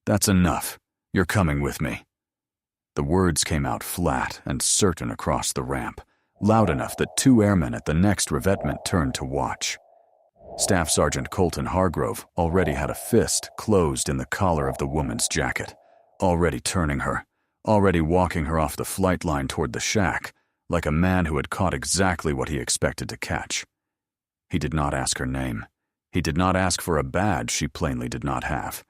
"That's enough. You're coming with me." The words came out flat and certain across the ramp, loud enough that 2 airmen at the next revetment turned to watch. Staff Sergeant Colton Hargrove already had a fist closed in the collar of the woman's jacket, already turning her, already walking her off the flight line toward the shack, like a man who had caught exactly what he expected to catch. He did not ask her name. He did not ask for a badge she plainly did not have.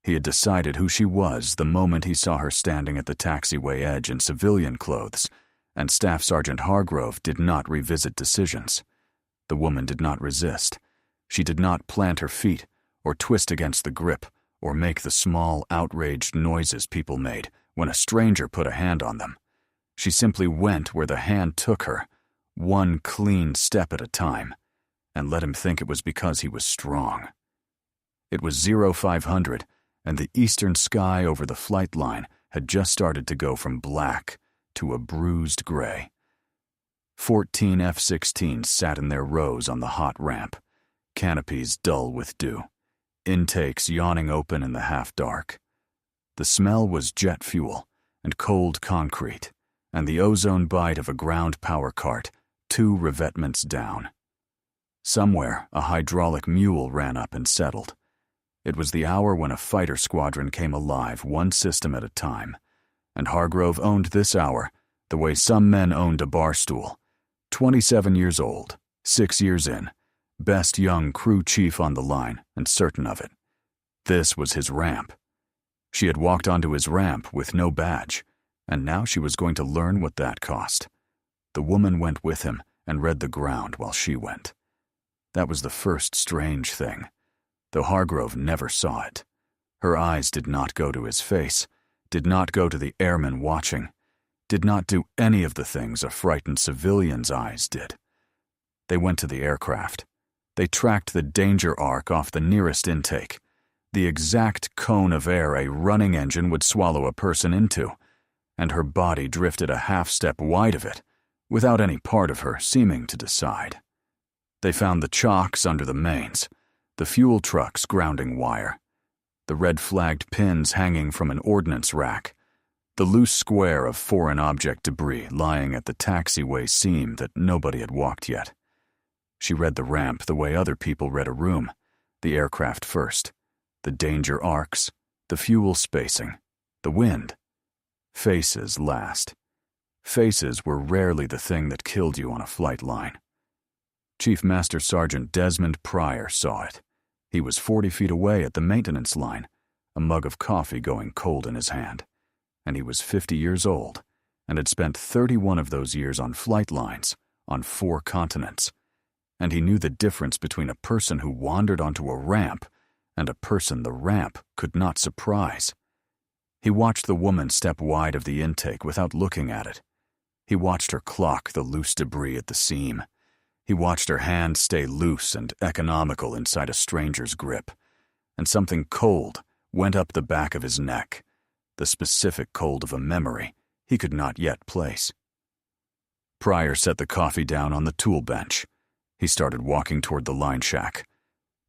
He had decided who she was the moment he saw her standing at the taxiway edge in civilian clothes, and Staff Sergeant Hargrove did not revisit decisions. The woman did not resist. She did not plant her feet, or twist against the grip, or make the small, outraged noises people made when a stranger put a hand on them. She simply went where the hand took her, one clean step at a time, and let him think it was because he was strong. It was 0500, and the eastern sky over the flight line had just started to go from black to a bruised gray. 14 F-16s sat in their rows on the hot ramp, canopies dull with dew, intakes yawning open in the half-dark. The smell was jet fuel and cold concrete, and the ozone bite of a ground power cart 2 revetments down. Somewhere, a hydraulic mule ran up and settled. It was the hour when a fighter squadron came alive, one system at a time, and Hargrove owned this hour the way some men owned a bar stool. 27 years old, 6 years in, best young crew chief on the line, and certain of it. This was his ramp. She had walked onto his ramp with no badge, and now she was going to learn what that cost. The woman went with him and read the ground while she went. That was the first strange thing, though Hargrove never saw it. Her eyes did not go to his face, did not go to the airmen watching, did not do any of the things a frightened civilian's eyes did. They went to the aircraft. They tracked the danger arc off the nearest intake, the exact cone of air a running engine would swallow a person into, and her body drifted a half-step wide of it, without any part of her seeming to decide. They found the chocks under the mains, the fuel trucks grounding wire, the red-flagged pins hanging from an ordnance rack, the loose square of foreign object debris lying at the taxiway seam that nobody had walked yet. She read the ramp the way other people read a room, the aircraft first, the danger arcs, the fuel spacing, the wind. Faces last. Faces were rarely the thing that killed you on a flight line. Chief Master Sergeant Desmond Pryor saw it. He was 40 feet away at the maintenance line, a mug of coffee going cold in his hand. And he was 50 years old, and had spent 31 of those years on flight lines, on 4 continents. And he knew the difference between a person who wandered onto a ramp and a person the ramp could not surprise. He watched the woman step wide of the intake without looking at it. He watched her clock the loose debris at the seam. He watched her hand stay loose and economical inside a stranger's grip, and something cold went up the back of his neck, the specific cold of a memory he could not yet place. Pryor set the coffee down on the tool bench. He started walking toward the line shack.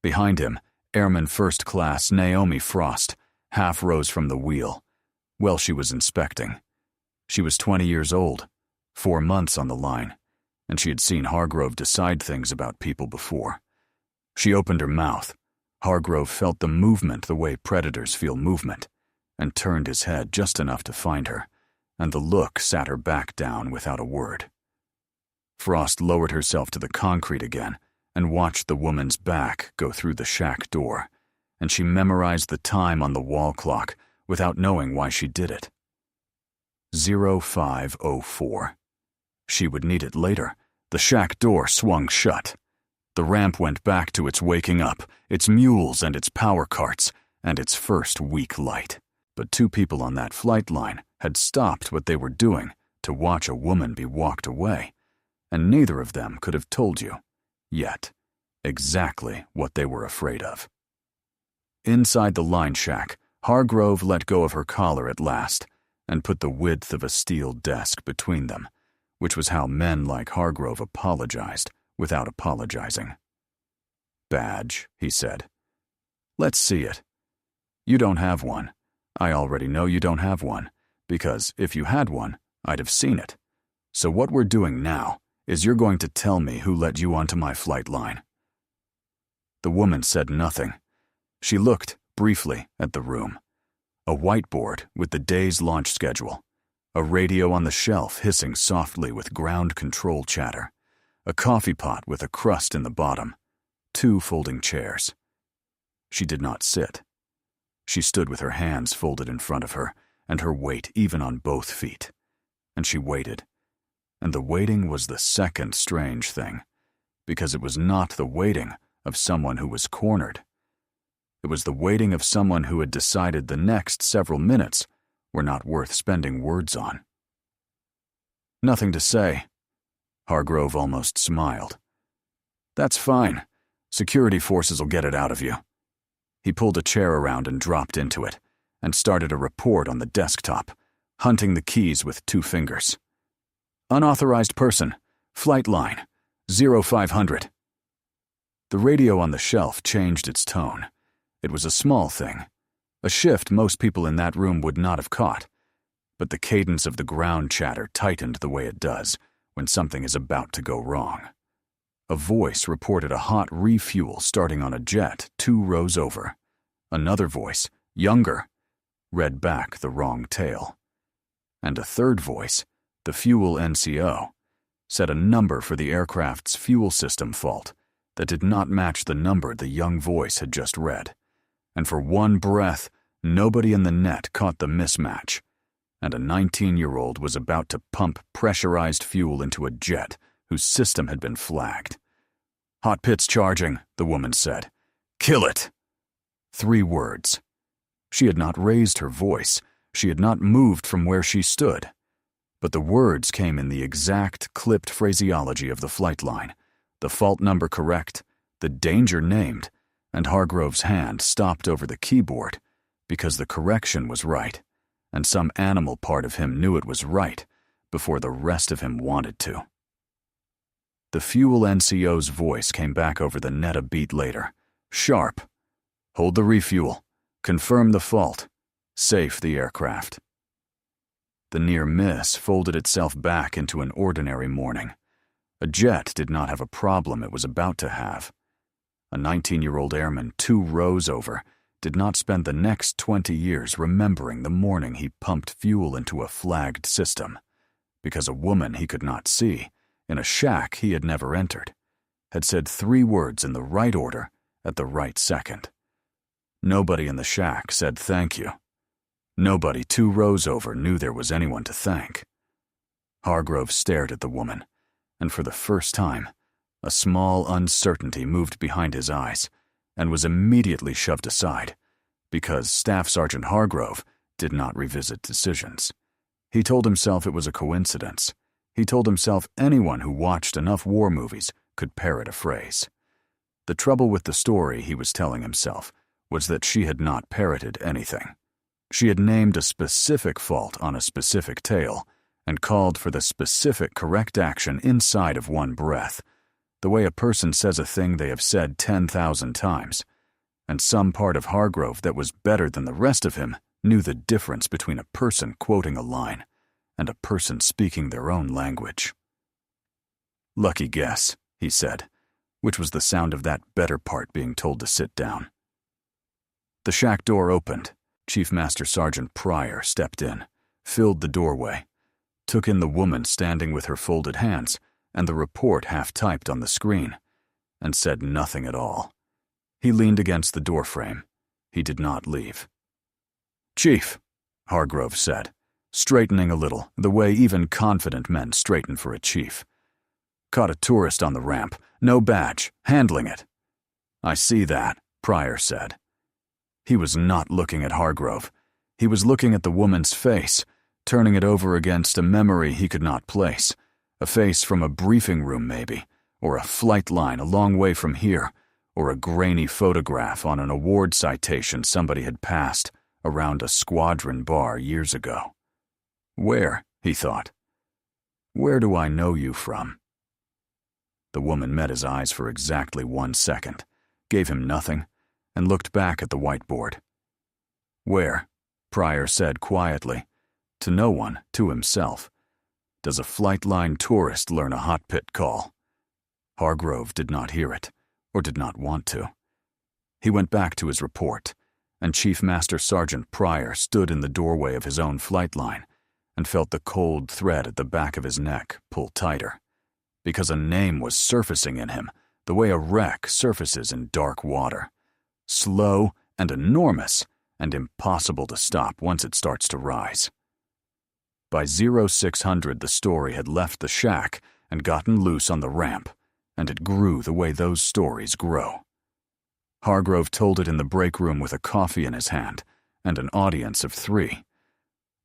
Behind him, Airman First Class Naomi Frost half rose from the wheel. Well, she was inspecting. She was 20 years old, 4 months on the line, and she had seen Hargrove decide things about people before. She opened her mouth. Hargrove felt the movement the way predators feel movement, and turned his head just enough to find her, and the look sat her back down without a word. Frost lowered herself to the concrete again and watched the woman's back go through the shack door, and she memorized the time on the wall clock without knowing why she did it. 0504. She would need it later. The shack door swung shut. The ramp went back to its waking up, its mules and its power carts, and its first weak light. But 2 people on that flight line had stopped what they were doing to watch a woman be walked away, and neither of them could have told you, yet, exactly what they were afraid of. Inside the line shack, Hargrove let go of her collar at last and put the width of a steel desk between them, which was how men like Hargrove apologized without apologizing. "Badge," he said. "Let's see it." You don't have one. I already know you don't have one, because if you had one, I'd have seen it. So what we're doing now is you're going to tell me who let you onto my flight line." The woman said nothing. She looked, briefly, at the room. A whiteboard with the day's launch schedule. A radio on the shelf hissing softly with ground control chatter. A coffee pot with a crust in the bottom. 2 folding chairs. She did not sit. She stood with her hands folded in front of her, and her weight even on both feet. And she waited. And the waiting was the second strange thing, because it was not the waiting of someone who was cornered. It was the waiting of someone who had decided the next several minutes were not worth spending words on. "Nothing to say." Hargrove almost smiled. "That's fine. Security forces will get it out of you." He pulled a chair around and dropped into it, and started a report on the desktop, hunting the keys with 2 fingers. "Unauthorized person. Flight line. 0500. The radio on the shelf changed its tone. It was a small thing. A shift most people in that room would not have caught. But the cadence of the ground chatter tightened the way it does when something is about to go wrong. A voice reported a hot refuel starting on a jet 2 rows over. Another voice, younger, read back the wrong tale. And a third voice, the fuel NCO, said a number for the aircraft's fuel system fault that did not match the number the young voice had just read. And for one breath, nobody in the net caught the mismatch, and a 19-year-old was about to pump pressurized fuel into a jet whose system had been flagged. "Hot pits charging," the woman said. "Kill it." 3 words. She had not raised her voice. She had not moved from where she stood. But the words came in the exact clipped phraseology of the flight line, the fault number correct, the danger named, and Hargrove's hand stopped over the keyboard because the correction was right, and some animal part of him knew it was right before the rest of him wanted to. The fuel NCO's voice came back over the net a beat later. Sharp. "Hold the refuel. Confirm the fault. Safe the aircraft." The near miss folded itself back into an ordinary morning. A jet did not have a problem it was about to have. A 19-year-old airman 2 rows over did not spend the next 20 years remembering the morning he pumped fuel into a flagged system, because a woman he could not see, in a shack he had never entered, had said 3 words in the right order at the right second. Nobody in the shack said thank you. Nobody 2 rows over knew there was anyone to thank. Hargrove stared at the woman, and for the first time, a small uncertainty moved behind his eyes and was immediately shoved aside, because Staff Sergeant Hargrove did not revisit decisions. He told himself it was a coincidence. He told himself anyone who watched enough war movies could parrot a phrase. The trouble with the story, he was telling himself, was that she had not parroted anything. She had named a specific fault on a specific tale and called for the specific correct action inside of one breath, the way a person says a thing they have said 10,000 times. And some part of Hargrove that was better than the rest of him knew the difference between a person quoting a line and a person speaking their own language. "Lucky guess," he said, which was the sound of that better part being told to sit down. The shack door opened. Chief Master Sergeant Pryor stepped in, filled the doorway, took in the woman standing with her folded hands and the report half-typed on the screen, and said nothing at all. He leaned against the doorframe. He did not leave. "Chief," Hargrove said, straightening a little, the way even confident men straighten for a chief. "Caught a tourist on the ramp. No badge. Handling it." "I see that," Pryor said. He was not looking at Hargrove. He was looking at the woman's face, turning it over against a memory he could not place. A face from a briefing room, maybe, or a flight line a long way from here, or a grainy photograph on an award citation somebody had passed around a Squadron bar years ago. Where, he thought. Where do I know you from? The woman met his eyes for exactly 1 second, gave him nothing, and looked back at the whiteboard. Where? Pryor said quietly. To no one, to himself. Does a flight line tourist learn a hot pit call? Hargrove did not hear it, or did not want to. He went back to his report, and Chief Master Sergeant Pryor stood in the doorway of his own flight line and felt the cold thread at the back of his neck pull tighter, because a name was surfacing in him the way a wreck surfaces in dark water. Slow and enormous and impossible to stop once it starts to rise. By 0600, the story had left the shack and gotten loose on the ramp, and it grew the way those stories grow. Hargrove told it in the break room with a coffee in his hand and an audience of 3.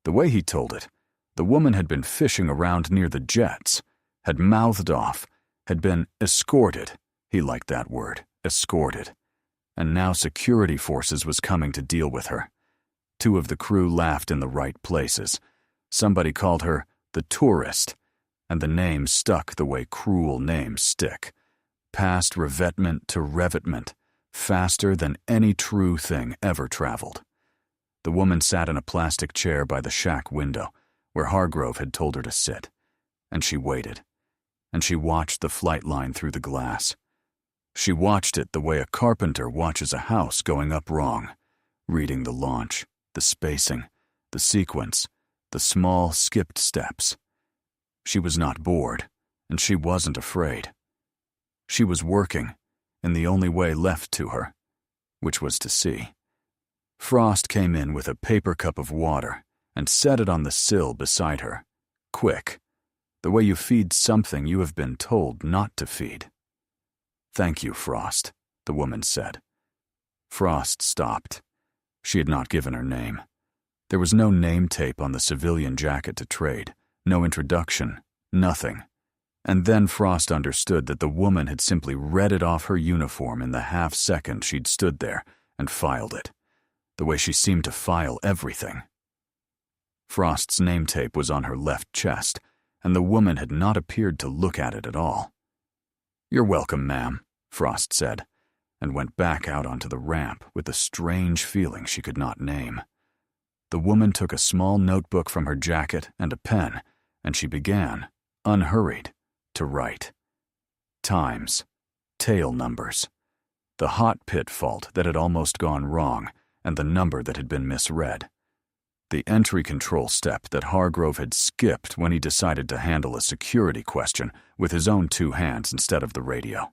The way he told it, the woman had been fishing around near the jets, had mouthed off, had been escorted, he liked that word, escorted, and now security forces was coming to deal with her. 2 of the crew laughed in the right places. Somebody called her the tourist, and the name stuck the way cruel names stick. Past revetment to revetment, faster than any true thing ever traveled. The woman sat in a plastic chair by the shack window, where Hargrove had told her to sit, and she waited, and she watched the flight line through the glass. She watched it the way a carpenter watches a house going up wrong, reading the launch, the spacing, the sequence, the small skipped steps. She was not bored, and she wasn't afraid. She was working in the only way left to her, which was to see. Frost came in with a paper cup of water and set it on the sill beside her. Quick, the way you feed something you have been told not to feed. Thank you, Frost, the woman said. Frost stopped. She had not given her name. There was no name tape on the civilian jacket to trade, no introduction, nothing. And then Frost understood that the woman had simply read it off her uniform in the half-second she'd stood there and filed it, the way she seemed to file everything. Frost's name tape was on her left chest, and the woman had not appeared to look at it at all. "You're welcome, ma'am," Frost said, and went back out onto the ramp with a strange feeling she could not name. The woman took a small notebook from her jacket and a pen, and she began, unhurried, to write. Times, tail numbers, the hot pit fault that had almost gone wrong, and the number that had been misread. The entry control step that Hargrove had skipped when he decided to handle a security question with his own 2 hands instead of the radio.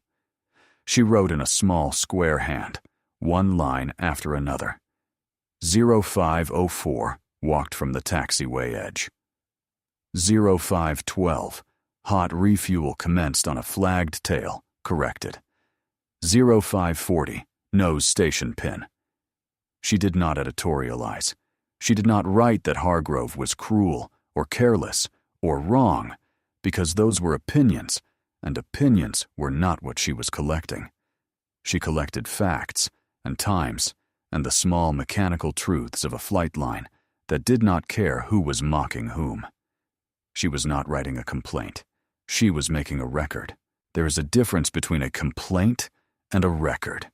She wrote in a small square hand, one line after another. 0504 walked from the taxiway edge. 0512, hot refuel commenced on a flagged tail, corrected. 0540, nose station pin. She did not editorialize. She did not write that Hargrove was cruel or careless or wrong, because those were opinions, and opinions were not what she was collecting. She collected facts and times and the small mechanical truths of a flight line that did not care who was mocking whom. She was not writing a complaint. She was making a record. There is a difference between a complaint and a record,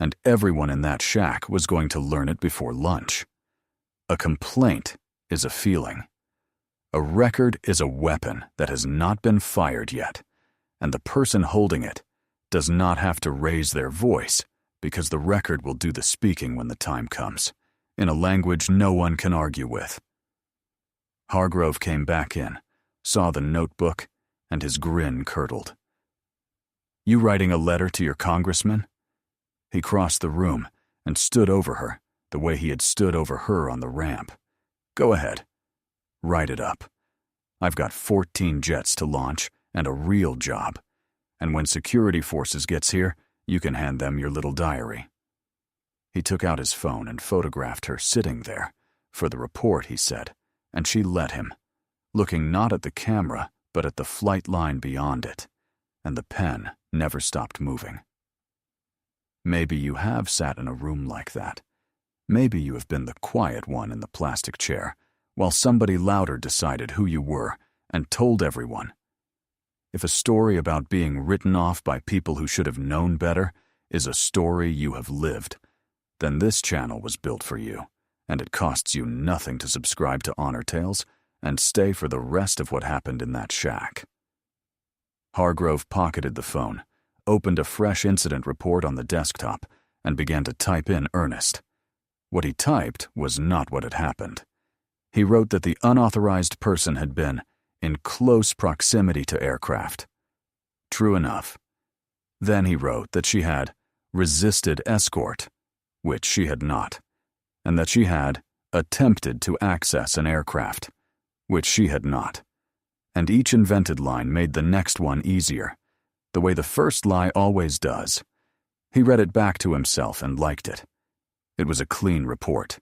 and everyone in that shack was going to learn it before lunch. A complaint is a feeling. A record is a weapon that has not been fired yet, and the person holding it does not have to raise their voice because the record will do the speaking when the time comes, in a language no one can argue with. Hargrove came back in, saw the notebook, and his grin curdled. "You writing a letter to your congressman?" He crossed the room and stood over her, the way he had stood over her on the ramp. "Go ahead. Write it up. I've got 14 jets to launch and a real job. And when security forces gets here, you can hand them your little diary." He took out his phone and photographed her sitting there, for the report, he said, and she let him, looking not at the camera, but at the flight line beyond it, and the pen never stopped moving. Maybe you have sat in a room like that. Maybe you have been the quiet one in the plastic chair, while somebody louder decided who you were and told everyone. If a story about being written off by people who should have known better is a story you have lived, then this channel was built for you, and it costs you nothing to subscribe to Honor Tales and stay for the rest of what happened in that shack. Hargrove pocketed the phone, opened a fresh incident report on the desktop, and began to type in Ernest. What he typed was not what had happened. He wrote that the unauthorized person had been in close proximity to aircraft. True enough. Then he wrote that she had resisted escort, which she had not, and that she had attempted to access an aircraft, which she had not. And each invented line made the next one easier, the way the first lie always does. He read it back to himself and liked it. It was a clean report.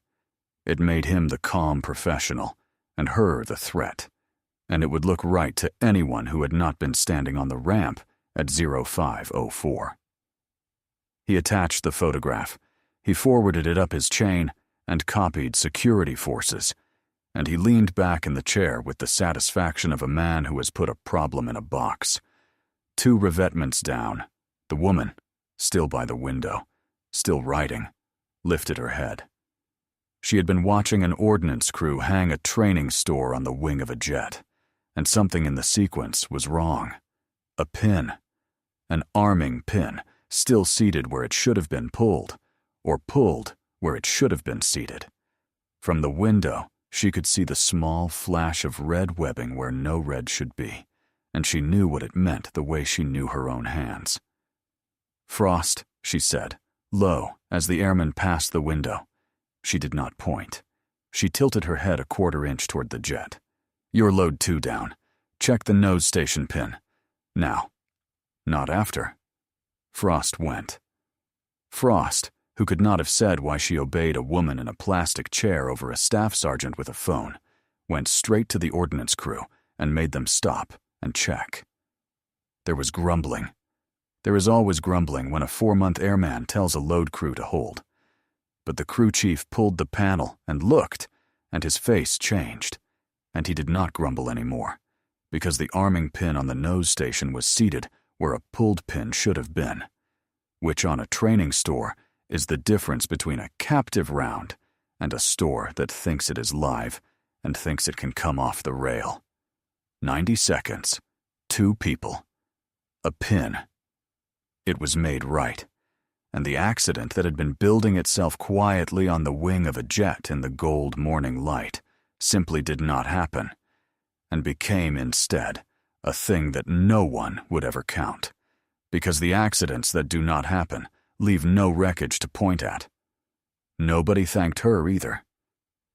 It made him the calm professional, and her the threat, and it would look right to anyone who had not been standing on the ramp at 0504. He attached the photograph. He forwarded it up his chain and copied security forces, and he leaned back in the chair with the satisfaction of a man who has put a problem in a box. 2 revetments down, the woman, still by the window, still writing, lifted her head. She had been watching an ordnance crew hang a training store on the wing of a jet, and something in the sequence was wrong. A pin, an arming pin, still seated where it should have been pulled, or pulled where it should have been seated. From the window, she could see the small flash of red webbing where no red should be, and she knew what it meant the way she knew her own hands. "Frost," she said, low, as the airman passed the window. She did not point. She tilted her head a quarter-inch toward the jet. "Your load 2 down. Check the nose station pin. Now." "Not after." Frost went. Frost, who could not have said why she obeyed a woman in a plastic chair over a staff sergeant with a phone, went straight to the ordnance crew and made them stop and check. There was grumbling. There is always grumbling when a 4-month airman tells a load crew to hold. But the crew chief pulled the panel and looked, and his face changed, and he did not grumble anymore, because the arming pin on the nose station was seated where a pulled pin should have been, which on a training store is the difference between a captive round and a store that thinks it is live and thinks it can come off the rail. 90 seconds, 2 people, a pin. It was made right, and the accident that had been building itself quietly on the wing of a jet in the gold morning light simply did not happen, and became instead a thing that no one would ever count, because the accidents that do not happen leave no wreckage to point at. Nobody thanked her either.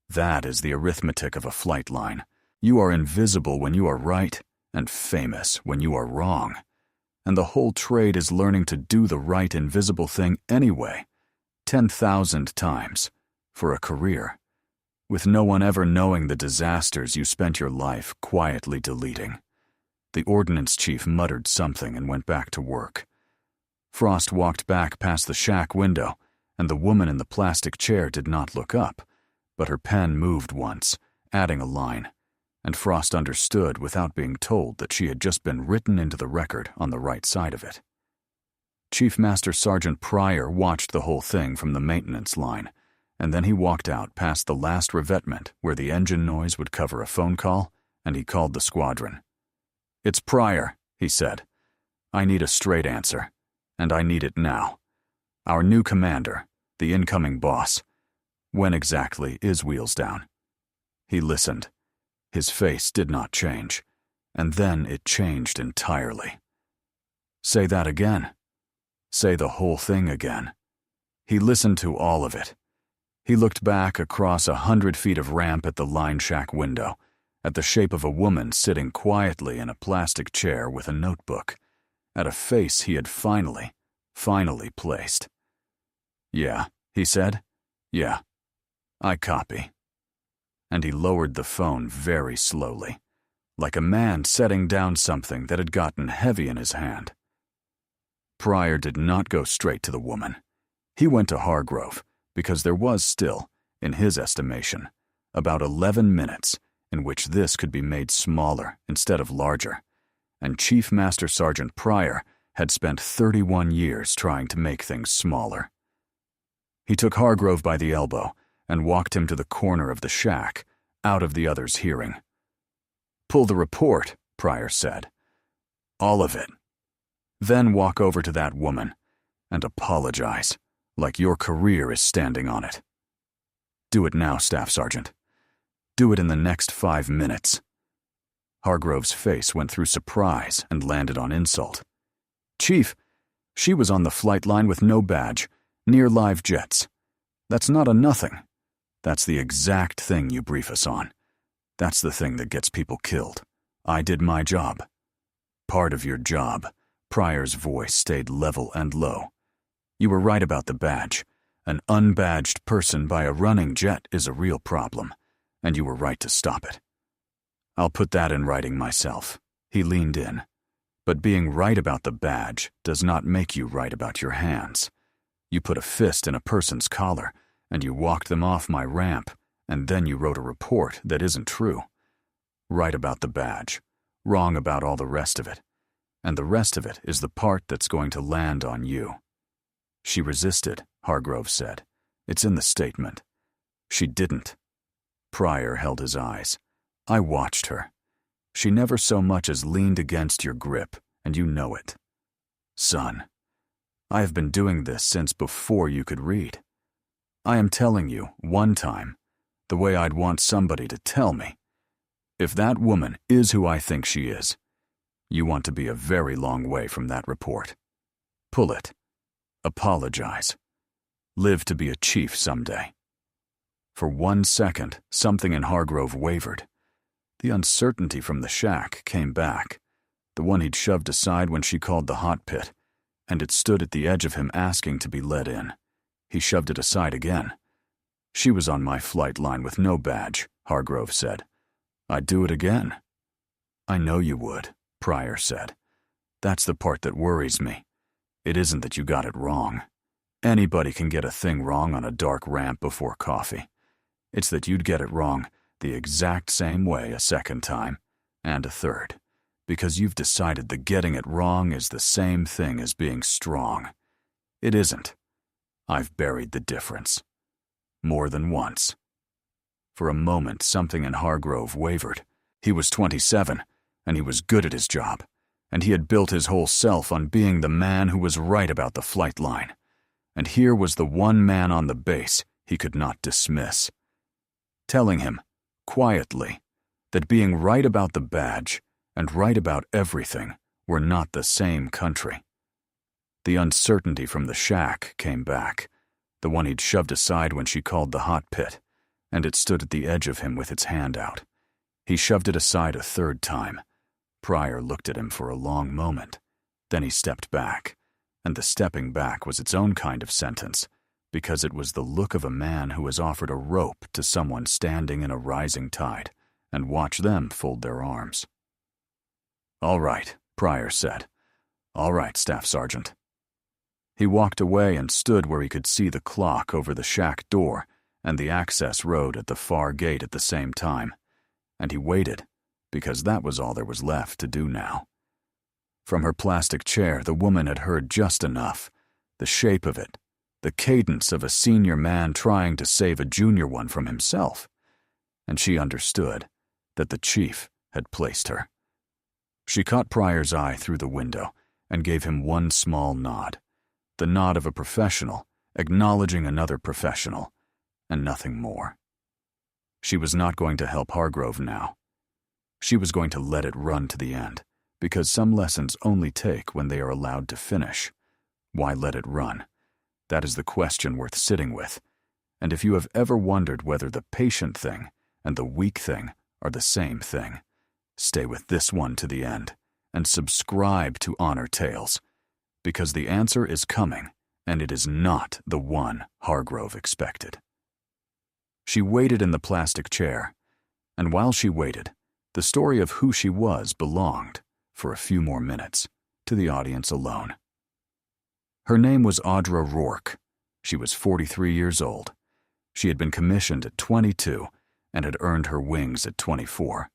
That is the arithmetic of a flight line. You are invisible when you are right, and famous when you are wrong. And the whole trade is learning to do the right invisible thing anyway, 10,000 times, for a career, with no one ever knowing the disasters you spent your life quietly deleting. The ordnance chief muttered something and went back to work. Frost walked back past the shack window, and the woman in the plastic chair did not look up, but her pen moved once, adding a line, and Frost understood without being told that she had just been written into the record on the right side of it. Chief Master Sergeant Pryor watched the whole thing from the maintenance line, and then he walked out past the last revetment where the engine noise would cover a phone call, and he called the squadron. "It's Pryor," he said. "I need a straight answer, and I need it now. Our new commander, the incoming boss. When exactly is Wheels Down?" He listened. His face did not change, and then it changed entirely. "Say that again. Say the whole thing again." He listened to all of it. He looked back across 100 feet of ramp at the line shack window, at the shape of a woman sitting quietly in a plastic chair with a notebook, at a face he had finally placed. "Yeah," he said. "Yeah. I copy." And he lowered the phone very slowly, like a man setting down something that had gotten heavy in his hand. Pryor did not go straight to the woman. He went to Hargrove, because there was still, in his estimation, about 11 minutes in which this could be made smaller instead of larger, and Chief Master Sergeant Pryor had spent 31 years trying to make things smaller. He took Hargrove by the elbow and walked him to the corner of the shack, out of the others' hearing. "Pull the report," Pryor said. "All of it. Then walk over to that woman and apologize, like your career is standing on it. Do it now, Staff Sergeant. Do it in the next 5 minutes." Hargrove's face went through surprise and landed on insult. "Chief, she was on the flight line with no badge, near live jets. That's not a nothing. That's the exact thing you brief us on. That's the thing that gets people killed. I did my job." "Part of your job." Pryor's voice stayed level and low. "You were right about the badge. An unbadged person by a running jet is a real problem, and you were right to stop it. I'll put that in writing myself." He leaned in. "But being right about the badge does not make you right about your hands. You put a fist in a person's collar, and you walked them off my ramp, and then you wrote a report that isn't true. Right about the badge, wrong about all the rest of it. And the rest of it is the part that's going to land on you." "She resisted," Hargrove said. "It's in the statement." "She didn't." Pryor held his eyes. "I watched her. She never so much as leaned against your grip, and you know it. Son, I have been doing this since before you could read. I am telling you, one time, the way I'd want somebody to tell me. If that woman is who I think she is, you want to be a very long way from that report. Pull it. Apologize. Live to be a chief someday." For 1 second, something in Hargrove wavered. The uncertainty from the shack came back, the one he'd shoved aside when she called the hot pit, and it stood at the edge of him asking to be let in. He shoved it aside again. "She was on my flight line with no badge," Hargrove said. "I'd do it again." "I know you would," Pryor said. "That's the part that worries me. It isn't that you got it wrong. Anybody can get a thing wrong on a dark ramp before coffee. It's that you'd get it wrong the exact same way a second time, and a third, because you've decided that getting it wrong is the same thing as being strong. It isn't. I've buried the difference. More than once." For a moment, something in Hargrove wavered. He was 27, and he was good at his job, and he had built his whole self on being the man who was right about the flight line. And here was the one man on the base he could not dismiss, telling him, quietly, that being right about the badge and right about everything were not the same country. The uncertainty from the shack came back, the one he'd shoved aside when she called the hot pit, and it stood at the edge of him with its hand out. He shoved it aside a third time. Pryor looked at him for a long moment. Then he stepped back, and the stepping back was its own kind of sentence, because it was the look of a man who has offered a rope to someone standing in a rising tide, and watched them fold their arms. "All right," Pryor said. "All right, Staff Sergeant." He walked away and stood where he could see the clock over the shack door and the access road at the far gate at the same time, and he waited, because that was all there was left to do now. From her plastic chair, the woman had heard just enough, the shape of it, the cadence of a senior man trying to save a junior one from himself, and she understood that the chief had placed her. She caught Pryor's eye through the window and gave him one small nod, the nod of a professional acknowledging another professional, and nothing more. She was not going to help Hargrove now. She was going to let it run to the end, because some lessons only take when they are allowed to finish. Why let it run? That is the question worth sitting with. And if you have ever wondered whether the patient thing and the weak thing are the same thing, stay with this one to the end and subscribe to Honor Tales, because the answer is coming, and it is not the one Hargrove expected. She waited in the plastic chair, and while she waited, the story of who she was belonged, for a few more minutes, to the audience alone. Her name was Audra Rourke. She was 43 years old. She had been commissioned at 22 and had earned her wings at 24,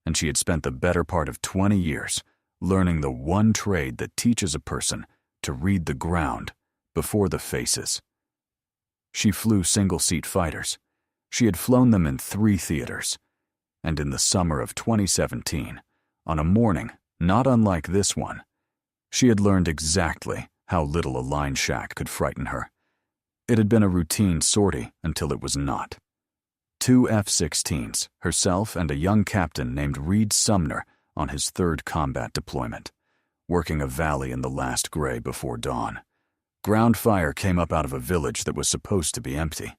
and she had spent the better part of 20 years learning the one trade that teaches a person to read the ground before the faces. She flew single-seat fighters, She had flown them in 3 theaters. And in the summer of 2017, on a morning not unlike this one, she had learned exactly how little a line shack could frighten her. It had been a routine sortie until it was not. 2 F-16s, herself and a young captain named Reed Sumner on his 3rd combat deployment, working a valley in the last gray before dawn. Ground fire came up out of a village that was supposed to be empty.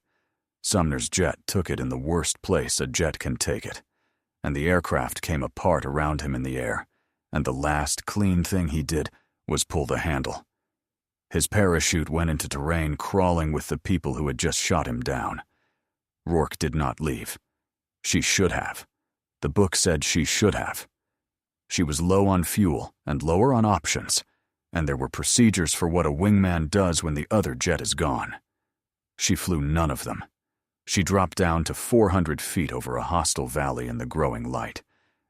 Sumner's jet took it in the worst place a jet can take it, and the aircraft came apart around him in the air, and the last clean thing he did was pull the handle. His parachute went into terrain crawling with the people who had just shot him down. Rourke did not leave. She should have. The book said she should have. She was low on fuel and lower on options, and there were procedures for what a wingman does when the other jet is gone. She flew none of them. She dropped down to 400 feet over a hostile valley in the growing light,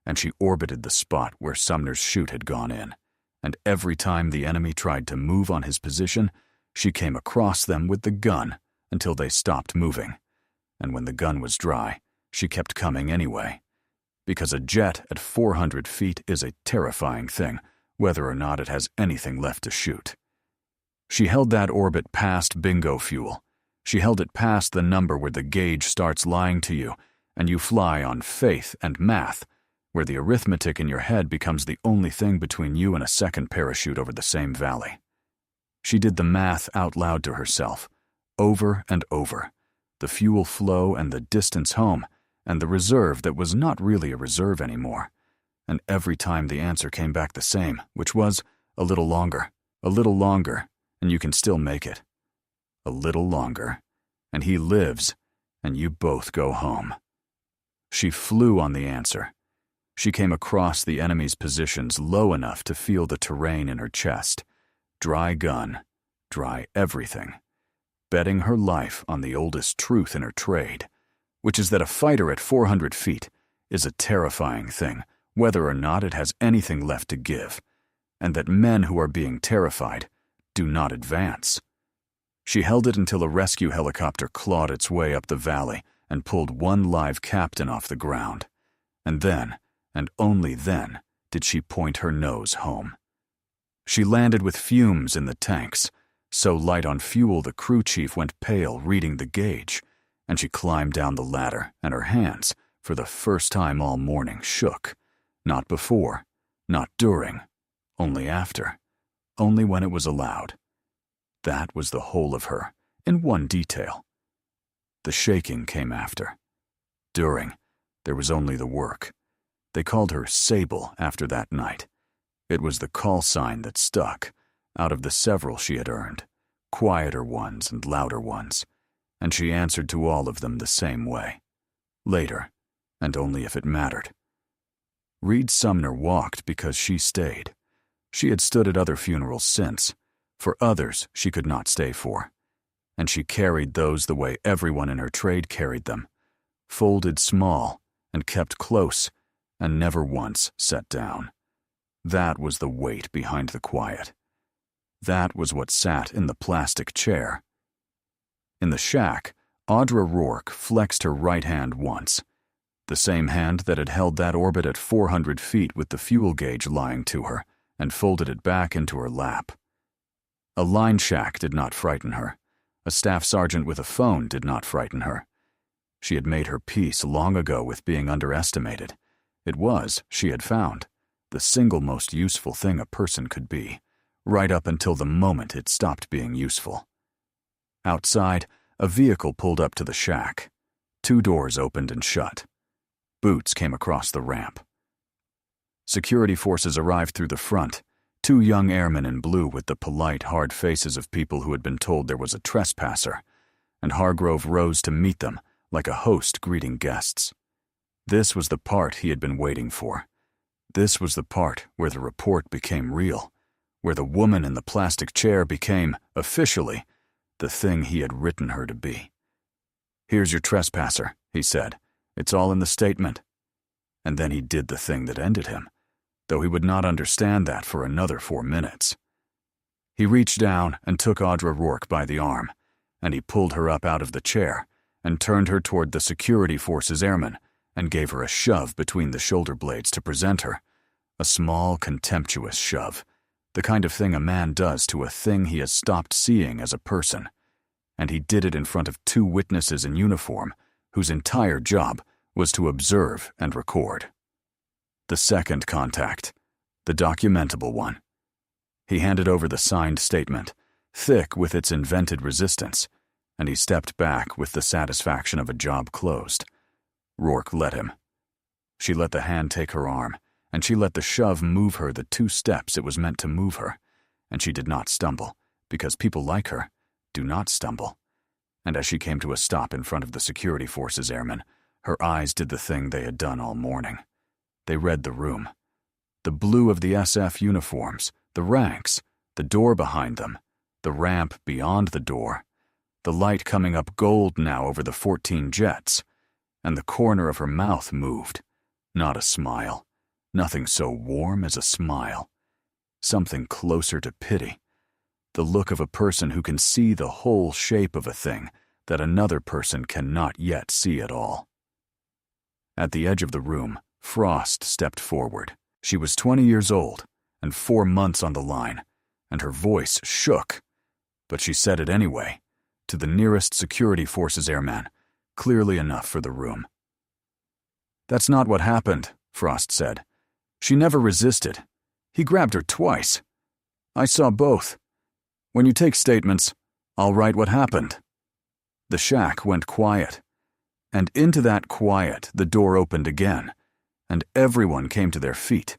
and she orbited the spot where Sumner's chute had gone in, and every time the enemy tried to move on his position, she came across them with the gun until they stopped moving, and when the gun was dry, she kept coming anyway, because a jet at 400 feet is a terrifying thing, whether or not it has anything left to shoot. She held that orbit past bingo fuel. She held it past the number where the gauge starts lying to you, and you fly on faith and math, where the arithmetic in your head becomes the only thing between you and a second parachute over the same valley. She did the math out loud to herself, over and over, the fuel flow and the distance home, and the reserve that was not really a reserve anymore. And every time the answer came back the same, which was a little longer, and you can still make it. A little longer, and he lives, and you both go home. She flew on the answer. She came across the enemy's positions low enough to feel the terrain in her chest. Dry gun, dry everything. Betting her life on the oldest truth in her trade, which is that a fighter at 400 feet is a terrifying thing, whether or not it has anything left to give, and that men who are being terrified do not advance. She held it until a rescue helicopter clawed its way up the valley and pulled one live captain off the ground. And then, and only then, did she point her nose home. She landed with fumes in the tanks, so light on fuel the crew chief went pale reading the gauge, and she climbed down the ladder, and her hands, for the first time all morning, shook. Not before, not during, only after, only when it was allowed. That was the whole of her, in one detail. The shaking came after. During, there was only the work. They called her Sable after that night. It was the call sign that stuck, out of the several she had earned, quieter ones and louder ones, and she answered to all of them the same way. Later, and only if it mattered. Reed Sumner walked because she stayed. She had stood at other funerals since. For others she could not stay for. And she carried those the way everyone in her trade carried them, folded small and kept close and never once set down. That was the weight behind the quiet. That was what sat in the plastic chair. In the shack, Audra Rourke flexed her right hand once, the same hand that had held that orbit at 400 feet with the fuel gauge lying to her, and folded it back into her lap. A line shack did not frighten her. A staff sergeant with a phone did not frighten her. She had made her peace long ago with being underestimated. It was, she had found, the single most useful thing a person could be, right up until the moment it stopped being useful. Outside, a vehicle pulled up to the shack. 2 doors opened and shut. Boots came across the ramp. Security forces arrived through the front, 2 young airmen in blue with the polite, hard faces of people who had been told there was a trespasser, and Hargrove rose to meet them like a host greeting guests. This was the part he had been waiting for. This was the part where the report became real, where the woman in the plastic chair became, officially, the thing he had written her to be. "Here's your trespasser," he said. "It's all in the statement." And then he did the thing that ended him, though he would not understand that for another 4 minutes. He reached down and took Audra Rourke by the arm, and he pulled her up out of the chair, and turned her toward the security forces airman and gave her a shove between the shoulder blades to present her. A small, contemptuous shove, the kind of thing a man does to a thing he has stopped seeing as a person. And he did it in front of two witnesses in uniform whose entire job was to observe and record. The second contact, the documentable one. He handed over the signed statement, thick with its invented resistance, and he stepped back with the satisfaction of a job closed. Rourke let him. She let the hand take her arm, and she let the shove move her the 2 steps it was meant to move her, and she did not stumble, because people like her do not stumble. And as she came to a stop in front of the security forces airmen, her eyes did the thing they had done all morning. They read the room. The blue of the SF uniforms, the ranks, the door behind them, the ramp beyond the door, the light coming up gold now over the 14 jets, and the corner of her mouth moved. Not a smile. Nothing so warm as a smile. Something closer to pity. The look of a person who can see the whole shape of a thing that another person cannot yet see at all. At the edge of the room, Frost stepped forward. She was 20 years old and 4 months on the line, and her voice shook. But she said it anyway, to the nearest security forces airman, clearly enough for the room. "That's not what happened," Frost said. "She never resisted. He grabbed her twice. I saw both. When you take statements, I'll write what happened." The shack went quiet, and into that quiet the door opened again, and everyone came to their feet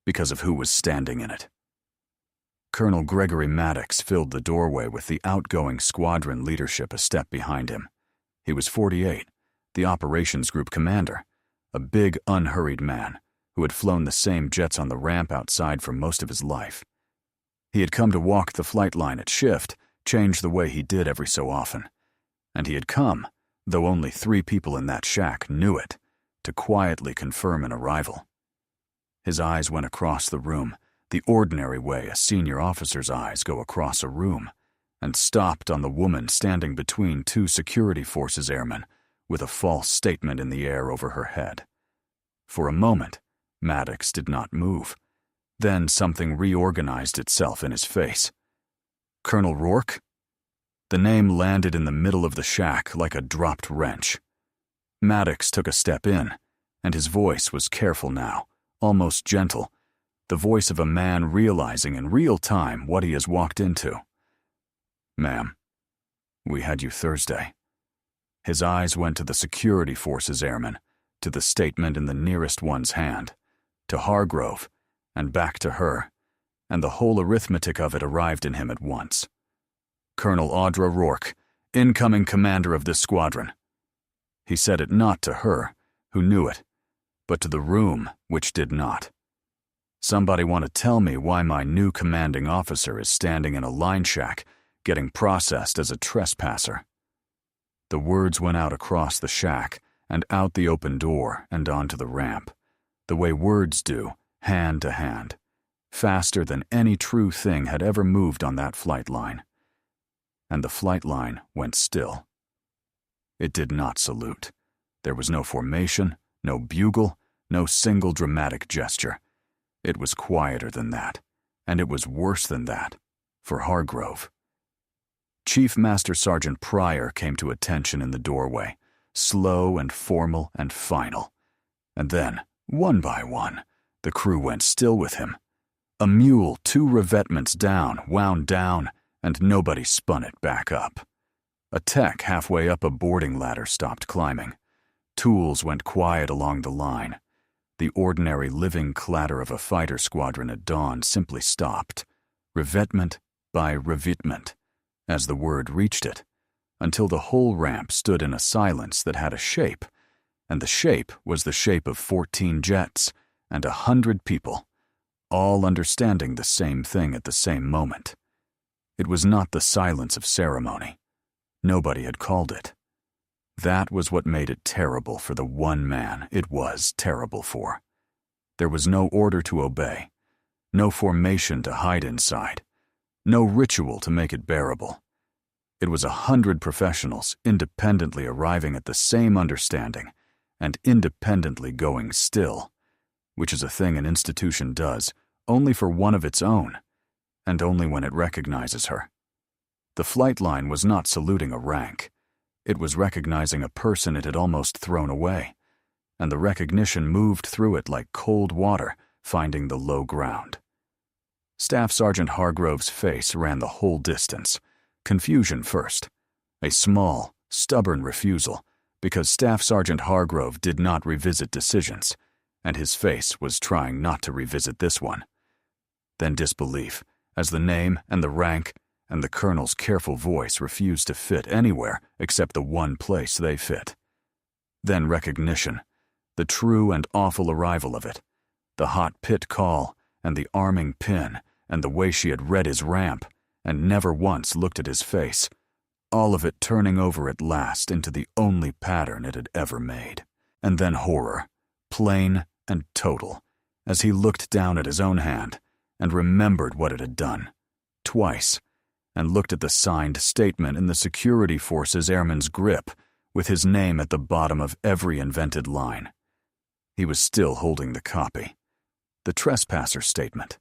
because of who was standing in it. Colonel Gregory Maddox filled the doorway with the outgoing squadron leadership a step behind him. He was 48, the operations group commander, a big, unhurried man who had flown the same jets on the ramp outside for most of his life. He had come to walk the flight line at shift, change the way he did every so often. And he had come, though only 3 people in that shack knew it, to quietly confirm an arrival. His eyes went across the room, the ordinary way a senior officer's eyes go across a room, and stopped on the woman standing between 2 security forces airmen with a false statement in the air over her head. For a moment, Maddox did not move. Then something reorganized itself in his face. "Colonel Rourke?" The name landed in the middle of the shack like a dropped wrench. Maddox took a step in, and his voice was careful now, almost gentle, the voice of a man realizing in real time what he has walked into. "Ma'am, we had you Thursday." His eyes went to the security forces airman, to the statement in the nearest one's hand, to Hargrove, and back to her, and the whole arithmetic of it arrived in him at once. "Colonel Audra Rourke, incoming commander of this squadron." He said it not to her, who knew it, but to the room, which did not. "Somebody want to tell me why my new commanding officer is standing in a line shack, getting processed as a trespasser?" The words went out across the shack, and out the open door and onto the ramp, the way words do, hand to hand, faster than any true thing had ever moved on that flight line. And the flight line went still. It did not salute. There was no formation, no bugle, no single dramatic gesture. It was quieter than that, and it was worse than that, for Hargrove. Chief Master Sergeant Pryor came to attention in the doorway, slow and formal and final. And then, one by one, the crew went still with him. A mule 2 revetments down wound down, and nobody spun it back up. A tech halfway up a boarding ladder stopped climbing. Tools went quiet along the line. The ordinary living clatter of a fighter squadron at dawn simply stopped, revetment by revetment, as the word reached it, until the whole ramp stood in a silence that had a shape, and the shape was the shape of 14 jets and 100 people, all understanding the same thing at the same moment. It was not the silence of ceremony. Nobody had called it. That was what made it terrible for the one man it was terrible for. There was no order to obey, no formation to hide inside, no ritual to make it bearable. It was 100 professionals independently arriving at the same understanding and independently going still, which is a thing an institution does only for one of its own, and only when it recognizes her. The flight line was not saluting a rank. It was recognizing a person it had almost thrown away, and the recognition moved through it like cold water finding the low ground. Staff Sergeant Hargrove's face ran the whole distance. Confusion first. A small, stubborn refusal, because Staff Sergeant Hargrove did not revisit decisions, and his face was trying not to revisit this one. Then disbelief, as the name and the rank and the colonel's careful voice refused to fit anywhere except the one place they fit. Then recognition, the true and awful arrival of it, the hot pit call and the arming pin and the way she had read his ramp and never once looked at his face, all of it turning over at last into the only pattern it had ever made. And then horror, plain and total, as he looked down at his own hand and remembered what it had done, twice, and looked at the signed statement in the security force's airman's grip with his name at the bottom of every invented line. He was still holding the copy. The trespasser statement.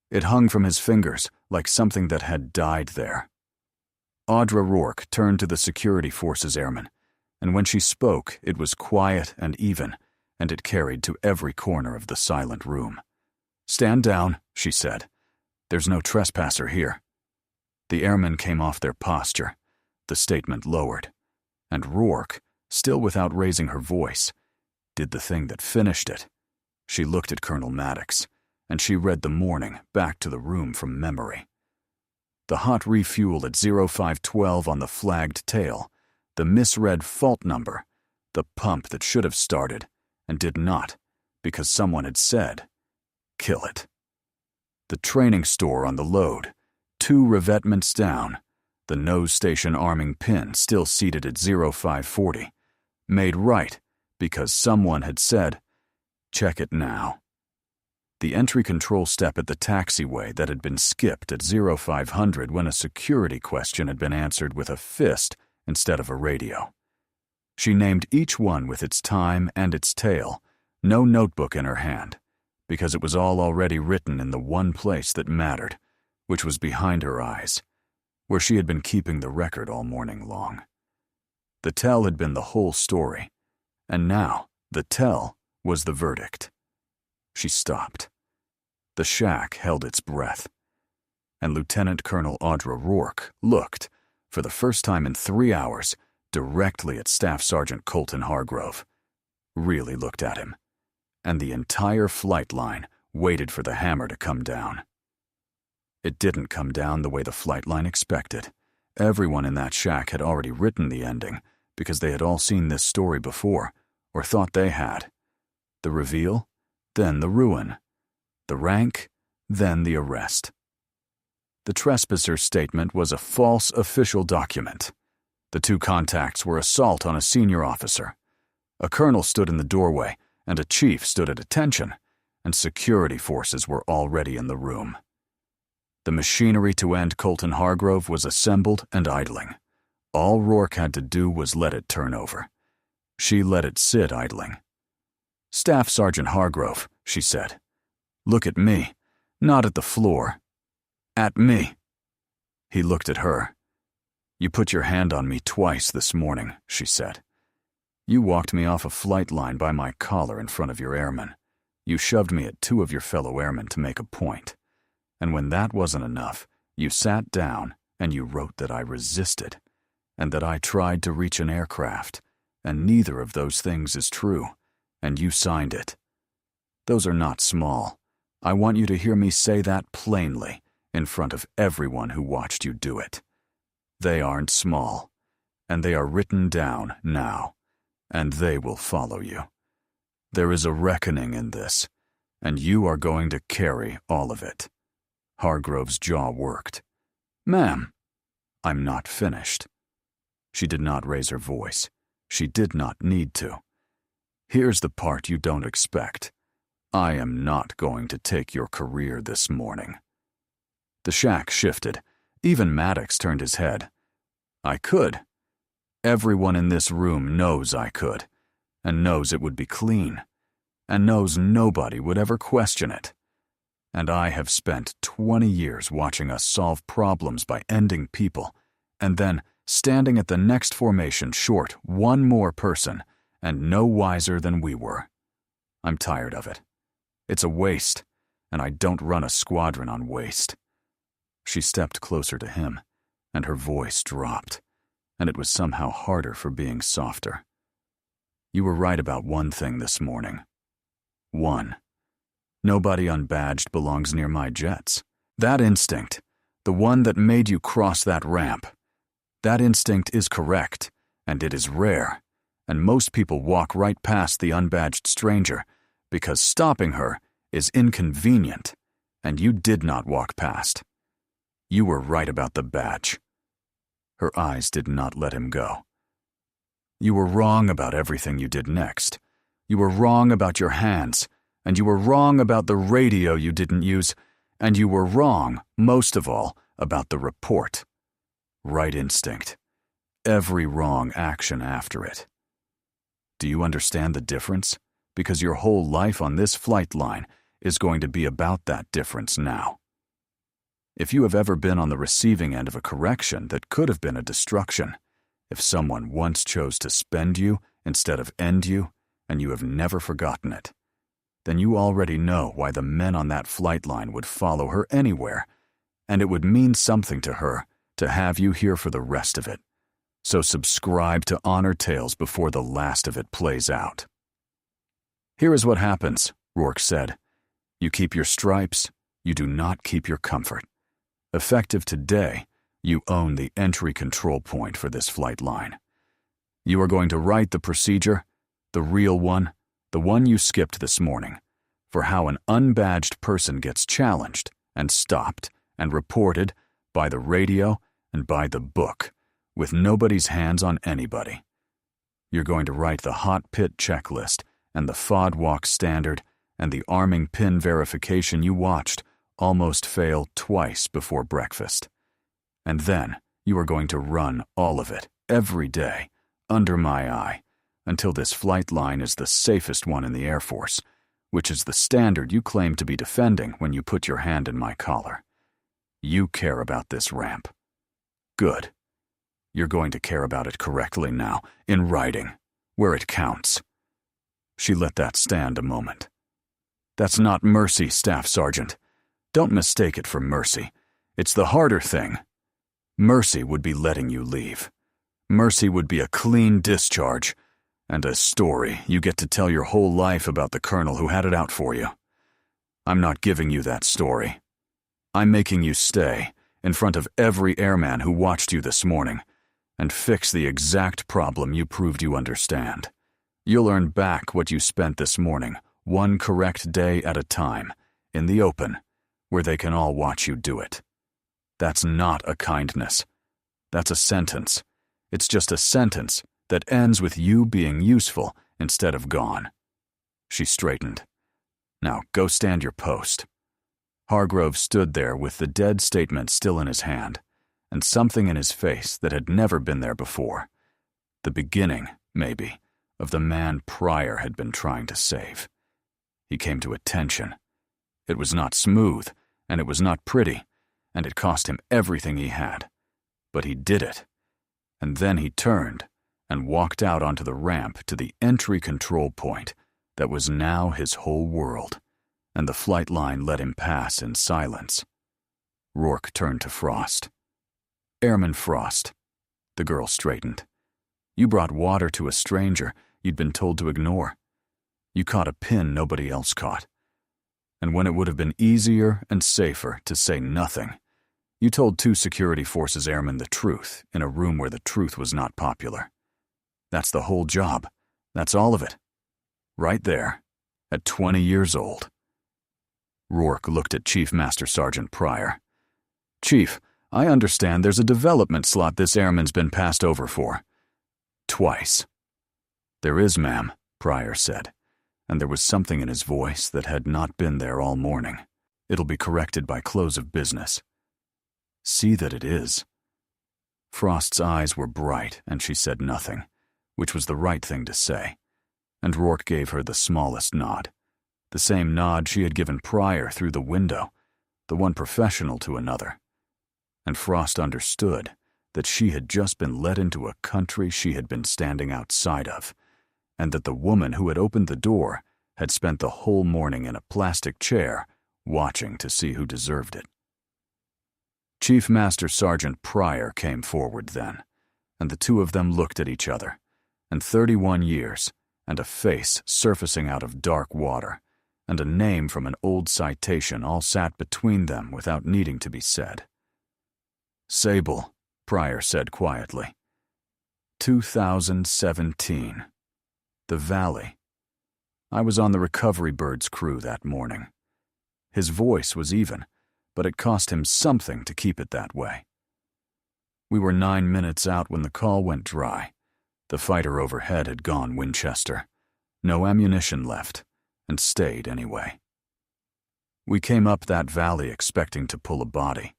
It hung from his fingers like something that had died there. Audra Rourke turned to the security force's airman, and when she spoke, it was quiet and even, and it carried to every corner of the silent room. "Stand down," she said. "There's no trespasser here." The airmen came off their posture, the statement lowered, and Rourke, still without raising her voice, did the thing that finished it. She looked at Colonel Maddox, and she read the morning back to the room from memory. The hot refuel at 0512 on the flagged tail, the misread fault number, the pump that should have started and did not because someone had said, "Kill it." The training store on the load, 2 revetments down, the nose station arming pin still seated at 0540, made right because someone had said, "Check it now." The entry control step at the taxiway that had been skipped at 0500 when a security question had been answered with a fist instead of a radio. She named each one with its time and its tale, no notebook in her hand, because it was all already written in the one place that mattered, which was behind her eyes, where she had been keeping the record all morning long. The tell had been the whole story, and now the tell was the verdict. She stopped. The shack held its breath, and Lieutenant Colonel Audra Rourke looked, for the first time in 3 hours, directly at Staff Sergeant Colton Hargrove. Really looked at him, and the entire flight line waited for the hammer to come down. It didn't come down the way the flight line expected. Everyone in that shack had already written the ending because they had all seen this story before, or thought they had. The reveal, then the ruin. The rank, then the arrest. The trespasser's statement was a false official document. The 2 contacts were assault on a senior officer. A colonel stood in the doorway, and a chief stood at attention, and security forces were already in the room. The machinery to end Colton Hargrove was assembled and idling. All Rourke had to do was let it turn over. She let it sit idling. "Staff Sergeant Hargrove," she said. "Look at me, not at the floor. At me." He looked at her. "You put your hand on me twice this morning," she said. "You walked me off a flight line by my collar in front of your airmen. You shoved me at 2 of your fellow airmen to make a point. And when that wasn't enough, you sat down and you wrote that I resisted, and that I tried to reach an aircraft, and neither of those things is true, and you signed it. Those are not small. I want you to hear me say that plainly in front of everyone who watched you do it. They aren't small, and they are written down now, and they will follow you. There is a reckoning in this, and you are going to carry all of it." Hargrove's jaw worked. "Ma'am." "I'm not finished." She did not raise her voice. She did not need to. "Here's the part you don't expect. I am not going to take your career this morning." The shack shifted. Even Maddox turned his head. I could. Everyone in this room knows I could, and knows it would be clean, and knows nobody would ever question it. And I have spent 20 years watching us solve problems by ending people, and then standing at the next formation short one more person, and no wiser than we were. I'm tired of it. It's a waste, and I don't run a squadron on waste. She stepped closer to him, and her voice dropped, and it was somehow harder for being softer. You were right about one thing this morning. One. Nobody unbadged belongs near my jets. That instinct, the one that made you cross that ramp, that instinct is correct, and it is rare, and most people walk right past the unbadged stranger because stopping her is inconvenient, and you did not walk past. You were right about the badge. Her eyes did not let him go. You were wrong about everything you did next. You were wrong about your hands, and you were wrong about the radio you didn't use, and you were wrong, most of all, about the report. Right instinct. Every wrong action after it. Do you understand the difference? Because your whole life on this flight line is going to be about that difference now. If you have ever been on the receiving end of a correction that could have been a destruction, if someone once chose to spend you instead of end you, and you have never forgotten it, then you already know why the men on that flight line would follow her anywhere, and it would mean something to her to have you here for the rest of it. So subscribe to Honor Tales before the last of it plays out. Here is what happens, Rourke said. You keep your stripes, you do not keep your comfort. Effective today, you own the entry control point for this flight line. You are going to write the procedure, the real one, the one you skipped this morning, for how an unbadged person gets challenged and stopped and reported by the radio and by the book, with nobody's hands on anybody. You're going to write the hot pit checklist and the FOD walk standard and the arming pin verification you watched almost fail twice before breakfast. And then you are going to run all of it, every day, under my eye, until this flight line is the safest one in the Air Force, which is the standard you claim to be defending when you put your hand in my collar. You care about this ramp. Good. You're going to care about it correctly now, in writing, where it counts. She let that stand a moment. That's not mercy, Staff Sergeant. Don't mistake it for mercy. It's the harder thing. Mercy would be letting you leave. Mercy would be a clean discharge, and a story you get to tell your whole life about the colonel who had it out for you. I'm not giving you that story. I'm making you stay in front of every airman who watched you this morning and fix the exact problem you proved you understand. You'll earn back what you spent this morning, one correct day at a time, in the open, where they can all watch you do it. That's not a kindness. That's a sentence. It's just a sentence that ends with you being useful instead of gone. She straightened. Now go stand your post. Hargrove stood there with the dead statement still in his hand, and something in his face that had never been there before. The beginning, maybe, of the man Pryor had been trying to save. He came to attention. It was not smooth, and it was not pretty, and it cost him everything he had. But he did it. And then he turned and walked out onto the ramp to the entry control point that was now his whole world, and the flight line let him pass in silence. Rourke turned to Frost. Airman Frost. The girl straightened. You brought water to a stranger you'd been told to ignore. You caught a pin nobody else caught. And when it would have been easier and safer to say nothing, you told 2 security forces airmen the truth in a room where the truth was not popular. That's the whole job. That's all of it. Right there, at 20 years old. Rourke looked at Chief Master Sergeant Pryor. Chief, I understand there's a development slot this airman's been passed over for. Twice. There is, ma'am, Pryor said, and there was something in his voice that had not been there all morning. It'll be corrected by close of business. See that it is. Frost's eyes were bright, and she said nothing, which was the right thing to say, and Rourke gave her the smallest nod, the same nod she had given prior through the window, the one professional to another. And Frost understood that she had just been let into a country she had been standing outside of, and that the woman who had opened the door had spent the whole morning in a plastic chair watching to see who deserved it. Chief Master Sergeant Pryor came forward then, and the two of them looked at each other, and 31 years, and a face surfacing out of dark water, and a name from an old citation all sat between them without needing to be said. Sable, Pryor said quietly. 2017. The Valley. I was on the Recovery Birds crew that morning. His voice was even, but it cost him something to keep it that way. We were 9 minutes out when the call went dry. The fighter overhead had gone Winchester. No ammunition left, and stayed anyway. We came up that valley expecting to pull a body.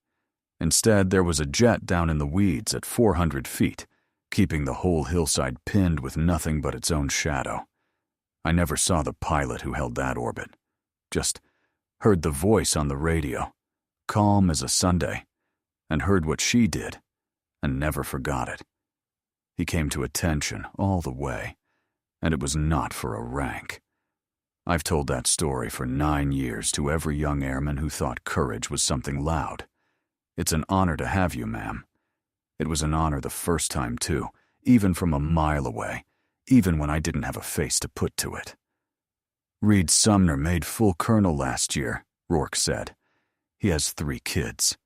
Instead, there was a jet down in the weeds at 400 feet, keeping the whole hillside pinned with nothing but its own shadow. I never saw the pilot who held that orbit. Just heard the voice on the radio, calm as a Sunday, and heard what she did, and never forgot it. He came to attention all the way, and it was not for a rank. I've told that story for 9 years to every young airman who thought courage was something loud. It's an honor to have you, ma'am. It was an honor the first time, too, even from a mile away, even when I didn't have a face to put to it. Reed Sumner made full colonel last year, Rourke said. He has 3 kids.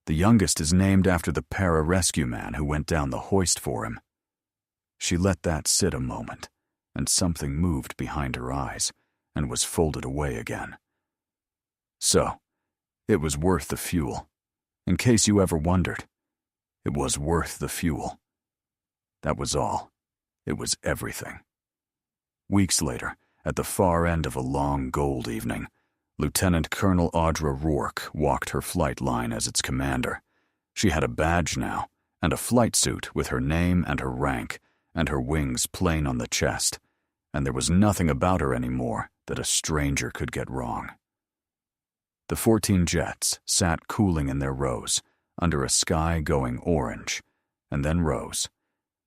The youngest is named after the para-rescue man who went down the hoist for him. She let that sit a moment, and something moved behind her eyes and was folded away again. So, it was worth the fuel. In case you ever wondered, it was worth the fuel. That was all. It was everything. Weeks later, at the far end of a long gold evening, Lieutenant Colonel Audra Rourke walked her flight line as its commander. She had a badge now, and a flight suit with her name and her rank, and her wings plain on the chest, and there was nothing about her anymore that a stranger could get wrong. The 14 jets sat cooling in their rows, under a sky going orange, and then rose,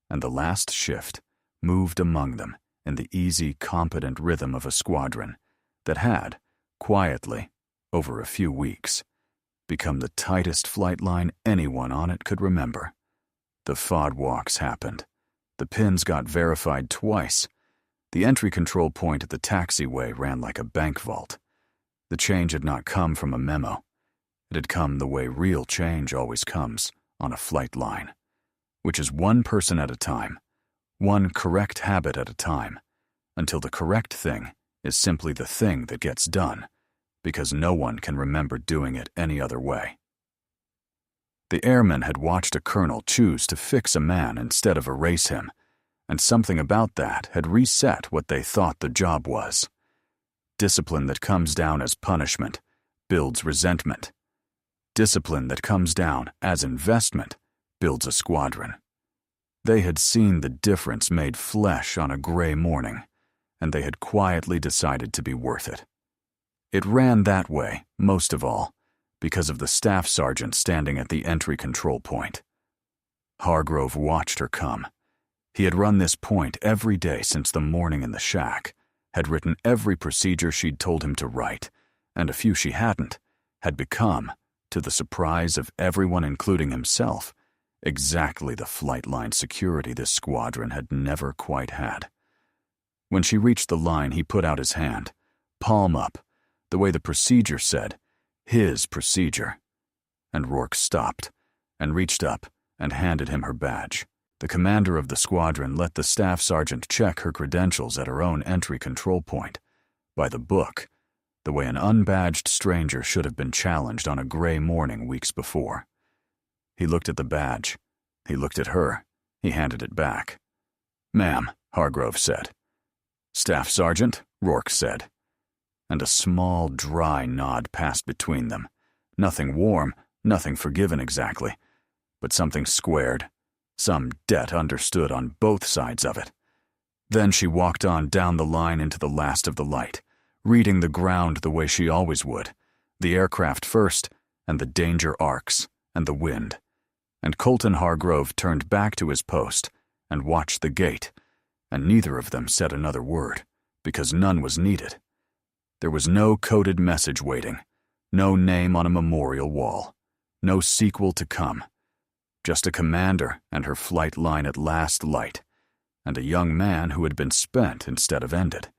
and the last shift moved among them in the easy, competent rhythm of a squadron that had, quietly, over a few weeks, become the tightest flight line anyone on it could remember. The FOD walks happened. The pins got verified twice. The entry control point at the taxiway ran like a bank vault. The change had not come from a memo. It had come the way real change always comes on a flight line, which is one person at a time, one correct habit at a time, until the correct thing is simply the thing that gets done, because no one can remember doing it any other way. The airmen had watched a colonel choose to fix a man instead of erase him, and something about that had reset what they thought the job was. Discipline that comes down as punishment builds resentment. Discipline that comes down as investment builds a squadron. They had seen the difference made flesh on a gray morning, and they had quietly decided to be worth it. It ran that way, most of all, because of the staff sergeant standing at the entry control point. Hargrove watched her come. He had run this point every day since the morning in the shack, had written every procedure she'd told him to write, and a few she hadn't, had become, to the surprise of everyone including himself, exactly the flight line security this squadron had never quite had. When she reached the line, he put out his hand, palm up, the way the procedure said, his procedure. And Rourke stopped, and reached up, and handed him her badge. The commander of the squadron let the staff sergeant check her credentials at her own entry control point, by the book, the way an unbadged stranger should have been challenged on a gray morning weeks before. He looked at the badge. He looked at her. He handed it back. "Ma'am," Hargrove said. "Staff Sergeant," Rourke said. And a small, dry nod passed between them. Nothing warm, nothing forgiven exactly, but something squared, Some debt understood on both sides of it. Then she walked on down the line into the last of the light, reading the ground the way she always would, the aircraft first, and the danger arcs, and the wind. And Colton Hargrove turned back to his post and watched the gate, and neither of them said another word, because none was needed. There was no coded message waiting, no name on a memorial wall, no sequel to come. Just a commander and her flight line at last light, and a young man who had been spent instead of ended,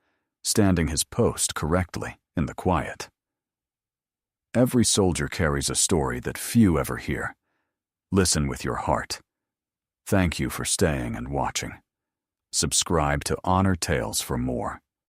standing his post correctly in the quiet. Every soldier carries a story that few ever hear. Listen with your heart. Thank you for staying and watching. Subscribe to Honor Tales for more.